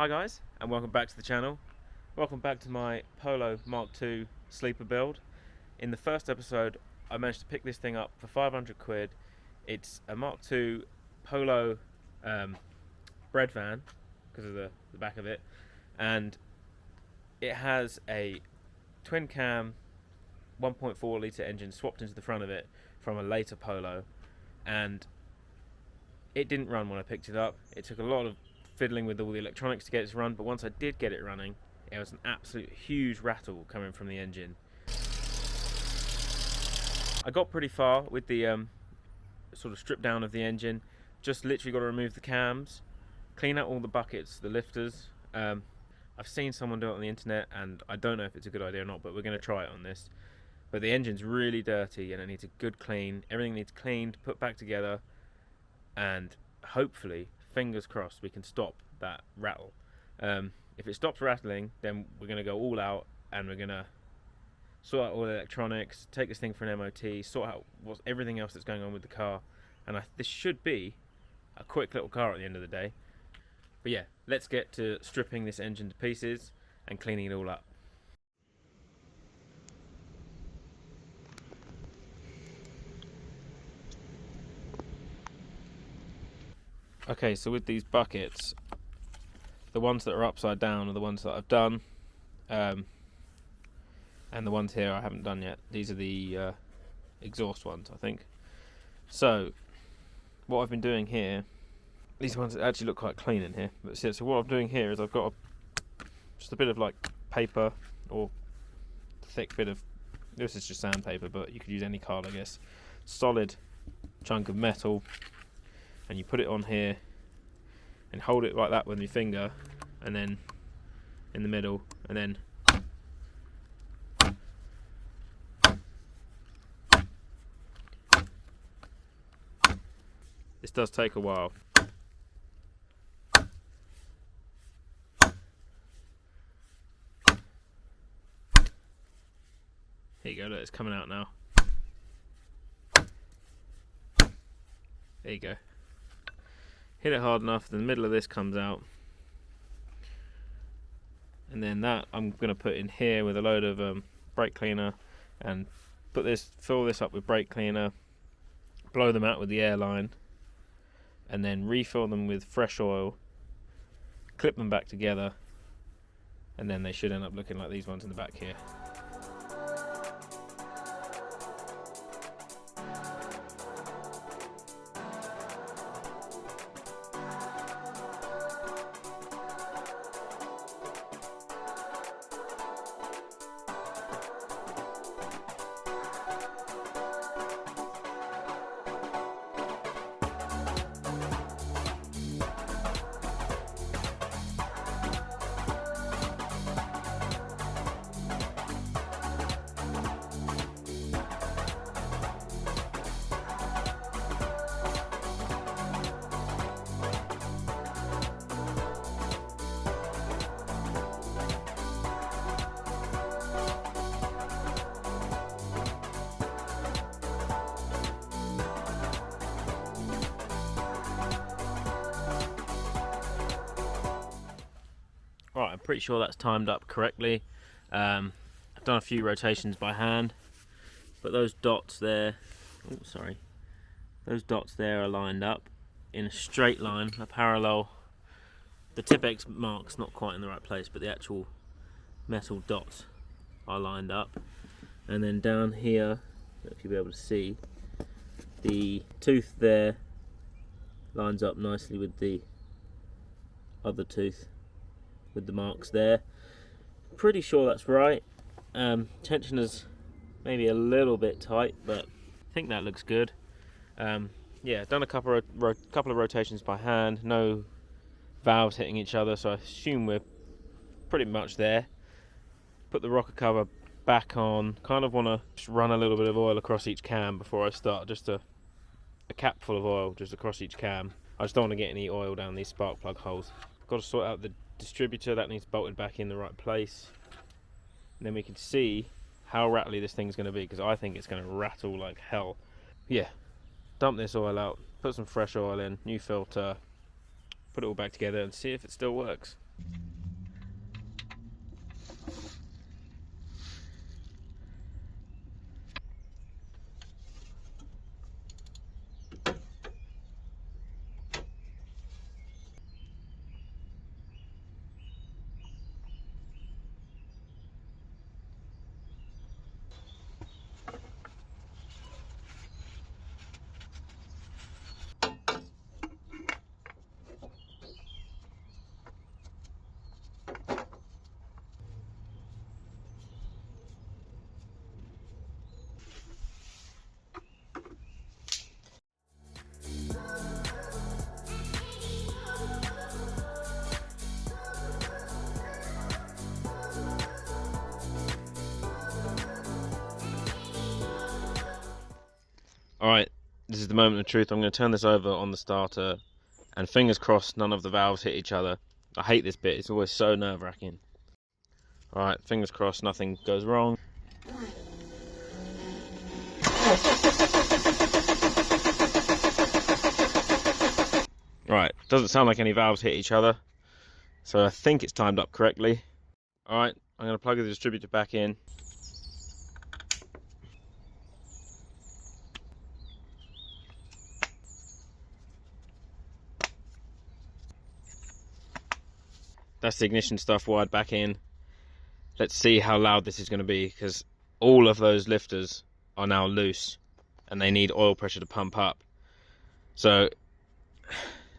Hi guys, and welcome back to the channel. Welcome back to my Polo Mark II sleeper build. In the first episode I managed to pick this thing up for 500 quid. It's a Mark II Polo Breadvan because of the back of it, and it has a twin cam 1.4 litre engine swapped into the front of it from a later Polo, and it didn't run when I picked it up. It took a lot of fiddling with all the electronics to get it to run, but once I did get it running, it was an absolute huge rattle coming from the engine. I got pretty far with the sort of strip down of the engine. Just literally got to remove the cams, clean out all the buckets, the lifters. I've seen someone do it on the internet and I don't know if it's a good idea or not, but we're going to try it on this. But the engine's really dirty and it needs a good clean. Everything needs cleaned, put back together, and hopefully, fingers crossed, we can stop that rattle. If it stops rattling, then we're going to go all out and we're going to sort out all the electronics, take this thing for an MOT, sort out everything else that's going on with the car, and this should be a quick little car at the end of the day. But yeah, let's get to stripping this engine to pieces and cleaning it all up. Okay, so with these buckets, the ones that are upside down are the ones that I've done, and the ones here I haven't done yet. These are the exhaust ones, I think. So what I've been doing here, these ones actually look quite clean in here, but so what I'm doing here is I've got just a bit of like paper, or thick bit of, this is just sandpaper, but you could use any card I guess, solid chunk of metal, and you put it on here and hold it like that with your finger, and then in the middle, and then this does take a while. Here you go, look, it's coming out now. There you go. Hit it hard enough, the middle of this comes out, and then that I'm going to put in here with a load of brake cleaner, and fill this up with brake cleaner, blow them out with the air line, and then refill them with fresh oil, clip them back together, and then they should end up looking like these ones in the back here. Right, I'm pretty sure that's timed up correctly. I've done a few rotations by hand, but those dots there, those dots there are lined up in a straight line, a parallel. The tip X mark's not quite in the right place, but the actual metal dots are lined up. And then down here, if you'll be able to see, the tooth there lines up nicely with the other tooth, with the marks there. Pretty sure that's right. Tensioner's maybe a little bit tight, but I think that looks good. Yeah, done a couple of rotations by hand, no valves hitting each other, so I assume we're pretty much there. Put the rocker cover back on. Kind of want to just run a little bit of oil across each cam before I start, just a cap full of oil just across each cam. I just don't want to get any oil down these spark plug holes. Got to sort out the distributor, that needs bolted back in the right place, and then we can see how rattly this thing's going to be, because I think it's going to rattle like hell. Yeah, dump this oil out, put some fresh oil in, new filter, put it all back together and see if it still works. Alright, this is the moment of truth. I'm going to turn this over on the starter, and fingers crossed none of the valves hit each other. I hate this bit, it's always so nerve-wracking. Alright, fingers crossed nothing goes wrong. Right, doesn't sound like any valves hit each other, so I think it's timed up correctly. Alright, I'm going to plug the distributor back in. That's the ignition stuff wired back in. Let's see how loud this is going to be, because all of those lifters are now loose and they need oil pressure to pump up. So,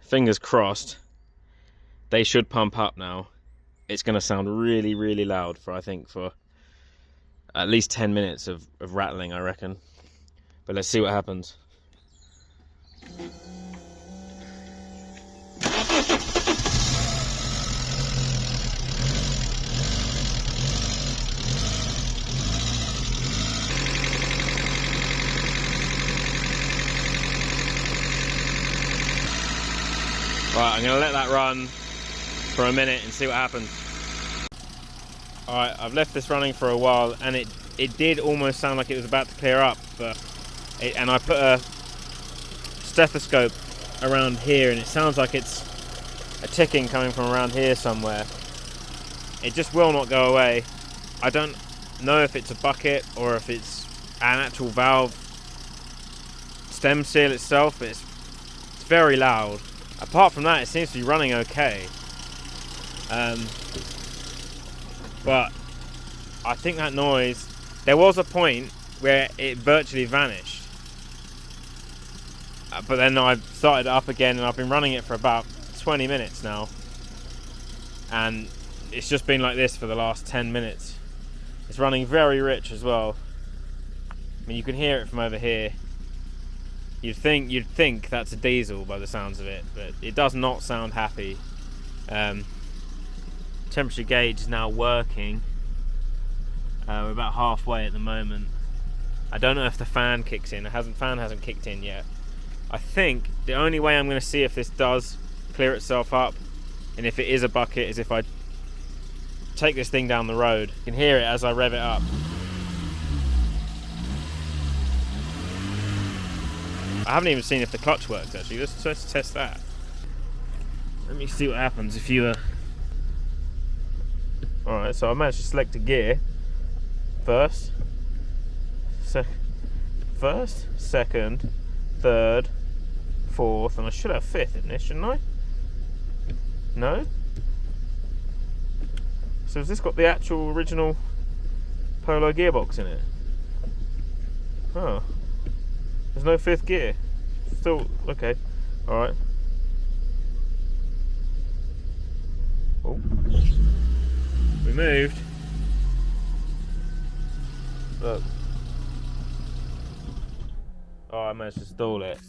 fingers crossed, they should pump up now. It's going to sound really, really loud for, I think, for at least 10 minutes of rattling, I reckon. But let's see what happens. Right, I'm going to let that run for a minute and see what happens. Alright, I've left this running for a while, and it did almost sound like it was about to clear up, and I put a stethoscope around here, and it sounds like it's a ticking coming from around here somewhere. It just will not go away. I don't know if it's a bucket or if it's an actual valve stem seal itself, but it's very loud. Apart from that, it seems to be running okay. But I think that noise, there was a point where it virtually vanished. But then I started it up again, and I've been running it for about 20 minutes now. And it's just been like this for the last 10 minutes. It's running very rich as well. I mean, you can hear it from over here. You'd think that's a diesel by the sounds of it, but it does not sound happy. Temperature gauge is now working. We're about halfway at the moment. I don't know if the fan kicks in. The fan hasn't kicked in yet. I think the only way I'm going to see if this does clear itself up, and if it is a bucket, is if I take this thing down the road. You can hear it as I rev it up. I haven't even seen if the clutch works actually. Let's test that. Let me see what happens if you Alright, so I managed to select a gear. First, second, third, fourth, and I should have fifth in this, shouldn't I? No? So has this got the actual original Polo gearbox in it? Oh. There's no fifth gear. Still, okay. Alright. Oh. We moved. Look. Oh, I managed to stall it.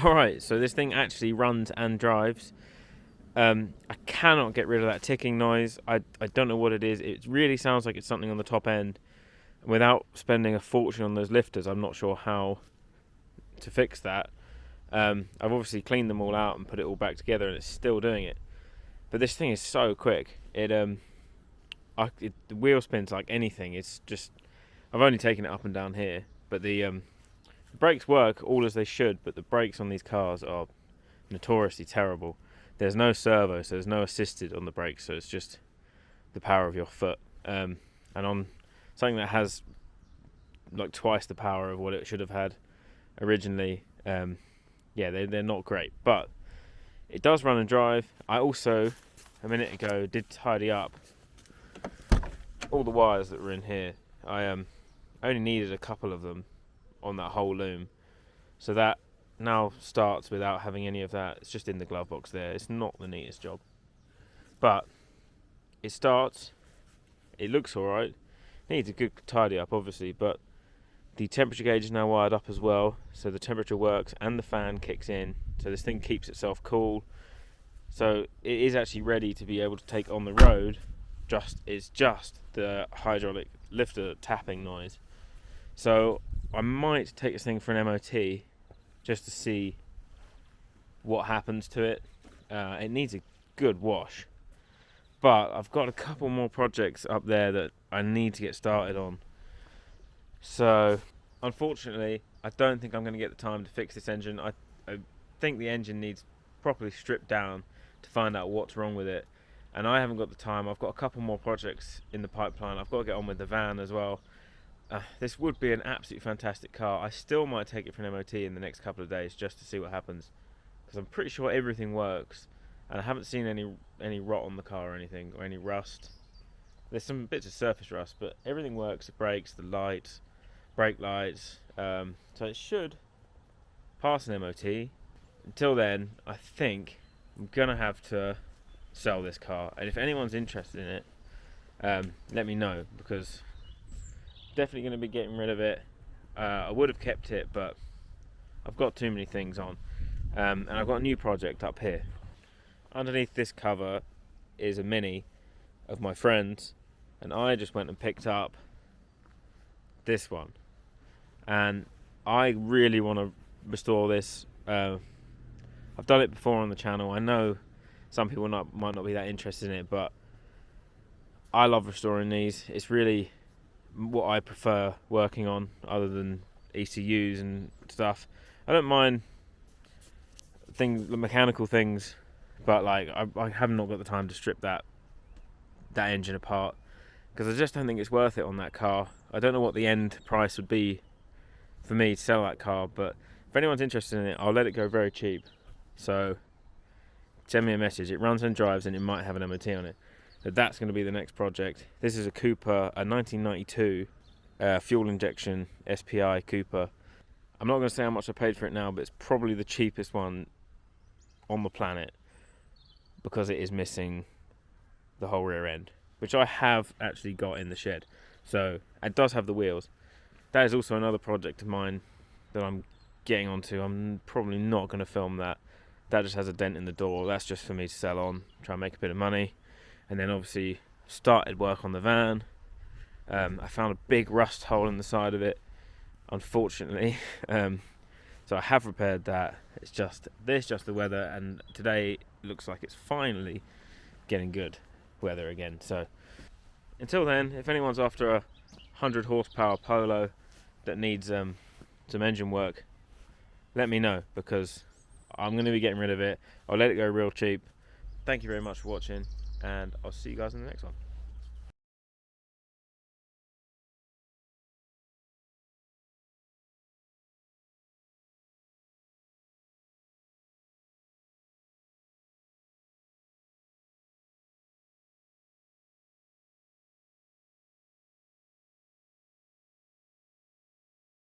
Alright, so this thing actually runs and drives. I cannot get rid of that ticking noise. I don't know what it is. It really sounds like it's something on the top end. Without spending a fortune on those lifters, I'm not sure how to fix that. I've obviously cleaned them all out and put it all back together, and it's still doing it. But this thing is so quick. The wheel spins like anything. It's just, I've only taken it up and down here, but the brakes work all as they should. But the brakes on these cars are notoriously terrible. There's no servo, so there's no assisted on the brakes, so it's just the power of your foot. And on something that has like twice the power of what it should have had originally, yeah, they're not great, but it does run and drive. I also, a minute ago, did tidy up all the wires that were in here. I only needed a couple of them on that whole loom, so that now starts without having any of that. It's just in the glove box there. It's not the neatest job, but it starts. It looks alright. Needs a good tidy up, obviously, but the temperature gauge is now wired up as well, so the temperature works and the fan kicks in, so this thing keeps itself cool. So it is actually ready to be able to take on the road. It's just the hydraulic lifter tapping noise. So I might take this thing for an MOT just to see what happens to it. It needs a good wash, but I've got a couple more projects up there that I need to get started on. So unfortunately, I don't think I'm going to get the time to fix this engine. I think the engine needs properly stripped down to find out what's wrong with it, and I haven't got the time. I've got a couple more projects in the pipeline. I've got to get on with the van as well. This would be an absolutely fantastic car. I still might take it for an MOT in the next couple of days just to see what happens, because I'm pretty sure everything works, and I haven't seen any rot on the car or anything, or any rust. There's some bits of surface rust, but everything works. The brakes, the lights, brake lights, so it should pass an MOT. Until then, I think I'm gonna have to sell this car, and if anyone's interested in it, let me know, because definitely going to be getting rid of it. I would have kept it, but I've got too many things on, and I've got a new project up here. Underneath this cover is a Mini of my friend's, and I just went and picked up this one, and I really want to restore this. I've done it before on the channel. I know some people might not be that interested in it, but I love restoring these. It's really what I prefer working on, other than ECUs and stuff. I don't mind mechanical things, but like I have not got the time to strip that engine apart, because I just don't think it's worth it on that car. I don't know what the end price would be for me to sell that car, but if anyone's interested in it, I'll let it go very cheap. So send me a message. It runs and drives, and it might have an MOT on it. So that's going to be the next project. This is a Cooper, a 1992 fuel injection SPI Cooper. I'm not going to say how much I paid for it now, but it's probably the cheapest one on the planet, because it is missing the whole rear end, which I have actually got in the shed. So it does have the wheels. That is also another project of mine that I'm getting onto. I'm probably not going to film that. That just has a dent in the door. That's just for me to sell on, try and make a bit of money. And then obviously started work on the van. I found a big rust hole in the side of it, unfortunately. So I have repaired that. It's just the weather, and today looks like it's finally getting good weather again. So until then, if anyone's after a 100 horsepower Polo that needs some engine work, let me know, because I'm going to be getting rid of it. I'll let it go real cheap. Thank you very much for watching, and I'll see you guys in the next one.